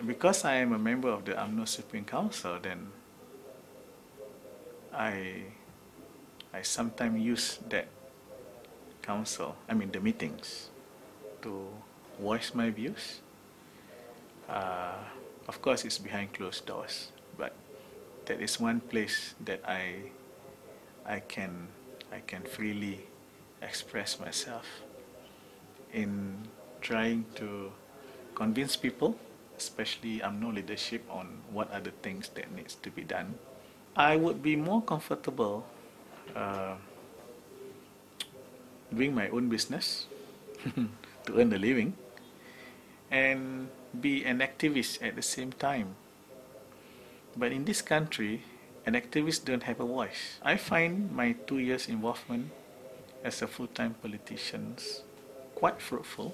Because I am a member of the Umno Supreme Council, then I sometimes use that council, the meetings, to voice my views. Uh, of course, it's behind closed doors, but that is one place that I can freely express myself in trying to convince people, especially UMNO leadership, on what are the things that needs to be done. I would be more comfortable uh, doing my own business to earn a living and be an activist at the same time. But in this country, an activist don't have a voice. I find my 2 years involvement as a full-time politician quite fruitful.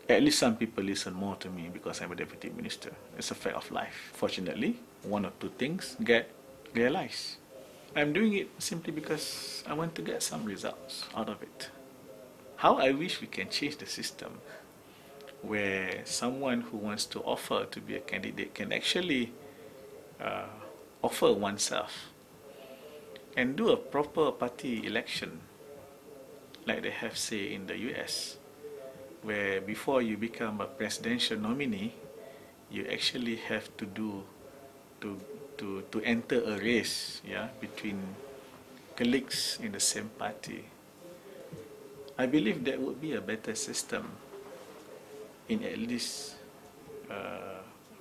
At least some people listen more to me because I'm a deputy minister. It's a fact of life. Fortunately, one or two things get realized. I'm doing it simply because I want to get some results out of it. How I wish we can change the system where someone who wants to offer to be a candidate can actually offer oneself and do a proper party election like they have, say, in the US, where before you become a presidential nominee, you actually have to do to enter a race, between colleagues in the same party. I believe that would be a better system in at least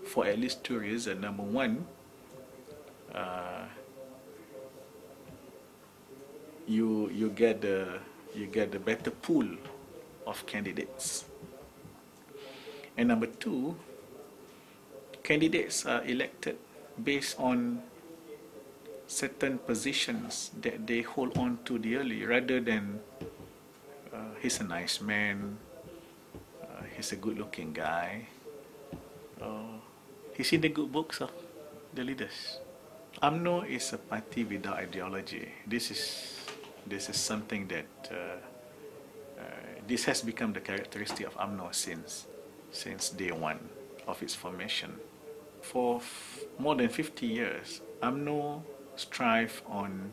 for at least two reasons. Number one, you get the better pool of candidates, and number two, candidates are elected based on certain positions that they hold on to dearly, rather than he's a nice man, he's a good-looking guy, he's in the good books of the leaders. UMNO is a party without ideology. This is something that this has become the characteristic of UMNO since day one of its formation. For more than 50 years, UMNO strive on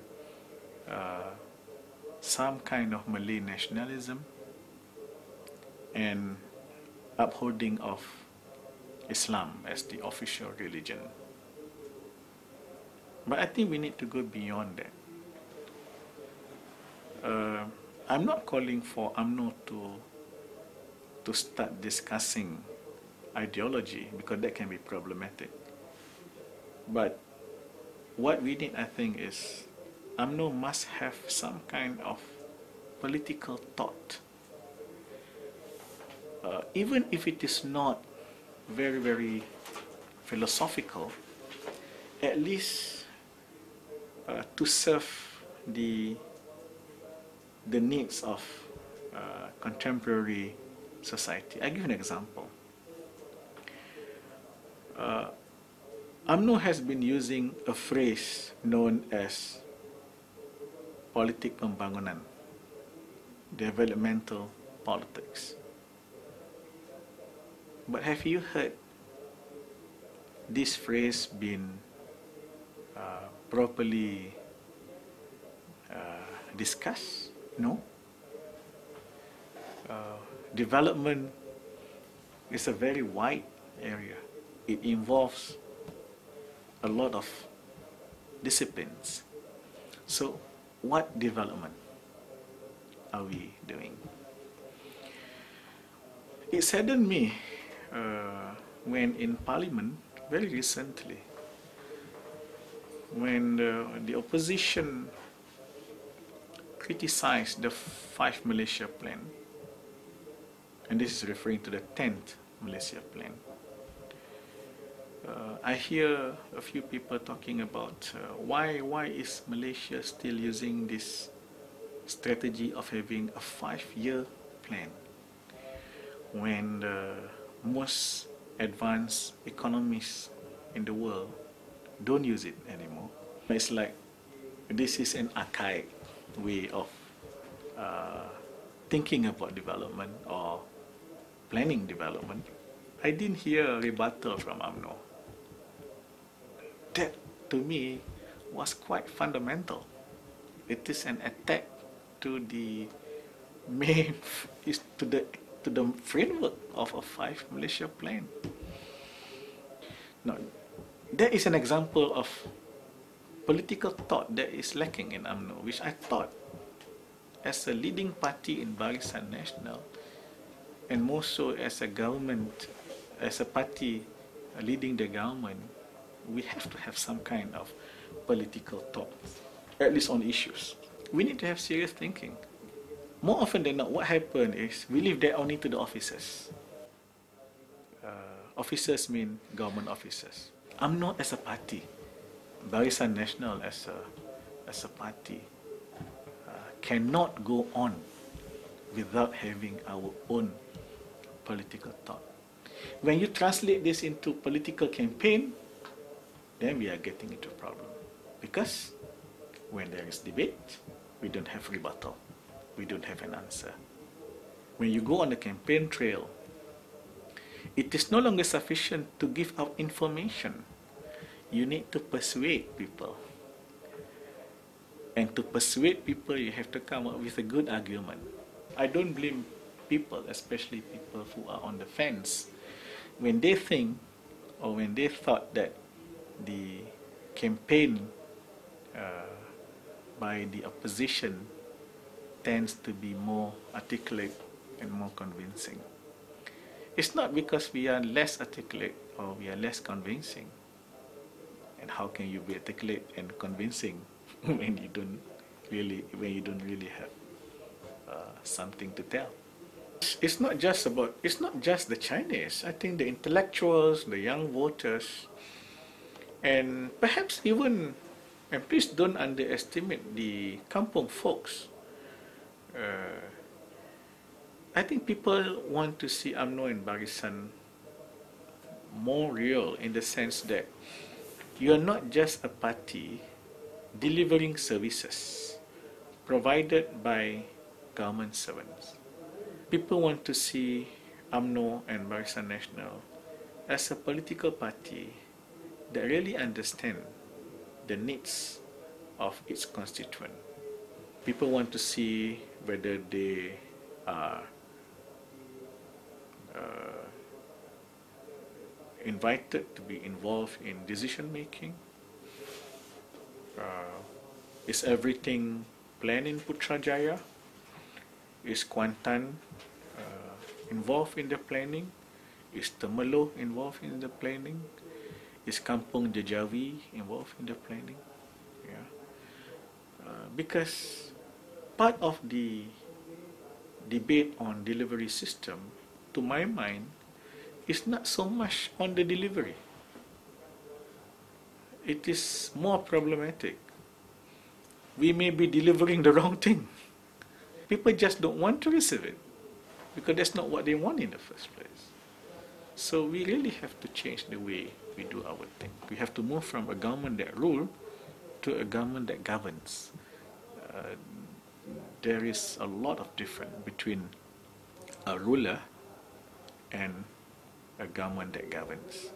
some kind of Malay nationalism and upholding of Islam as the official religion. But I think we need to go beyond that. I'm not calling for UMNO to start discussing ideology, because that can be problematic. But what we need, I think, is UMNO must have some kind of political thought. Even if it is not very, very philosophical, at least to serve the needs of contemporary society. I give an example. UMNO has been using a phrase known as politik pembangunan, developmental politics. But have you heard this phrase been properly discussed? No. Development is a very wide area. It involves a lot of disciplines. So, what development are we doing? It saddened me when in Parliament, very recently, when the opposition criticized the 5 Malaysia plan, and this is referring to the 10th Malaysia plan. I hear a few people talking about why is Malaysia still using this strategy of having a 5-year plan when most advanced economies in the world don't use it anymore. It's like this is an archaic way of thinking about development or planning development. I didn't hear a rebuttal from UMNO. That, to me, was quite fundamental. It is an attack to the main, to the framework of a 5 Malaysia plan. Now, that is an example of political thought that is lacking in UMNO, which I thought, as a leading party in Barisan Nasional, and more so as a government, as a party leading the government, we have to have some kind of political thought, at least on issues. We need to have serious thinking. More often than not, what happens is we leave that only to the officers. Officers mean government officers. UMNO as a party, Barisan Nasional as a party, cannot go on without having our own political thought. When you translate this into political campaign, then we are getting into a problem. Because when there is debate, we don't have rebuttal. We don't have an answer. When you go on the campaign trail, it is no longer sufficient to give out information. You need to persuade people. And to persuade people, you have to come up with a good argument. I don't blame people, especially people who are on the fence, when they think or when they thought that the campaign by the opposition tends to be more articulate and more convincing. It's not because we are less articulate or we are less convincing. And how can you be articulate and convincing when you don't really have something to tell? It's not just the Chinese. I think the intellectuals, the young voters, and perhaps even, and please don't underestimate the kampung folks. I think people want to see UMNO and Barisan more real, in the sense that you are not just a party delivering services provided by government servants. People want to see UMNO and Barisan Nasional as a political party that really understands the needs of its constituent. People want to see whether they are invited to be involved in decision making. Is everything planned in Putrajaya? Is Kuantan involved in the planning? Is Temerloh involved in the planning? Is Kampung Jejawi involved in the planning? Yeah. Because part of the debate on delivery system, to my mind, is not so much on the delivery. It is more problematic. We may be delivering the wrong thing. People just don't want to receive it because that's not what they want in the first place. So we really have to change the way we do our thing. We have to move from a government that rules to a government that governs. There is a lot of difference between a ruler and a government that governs.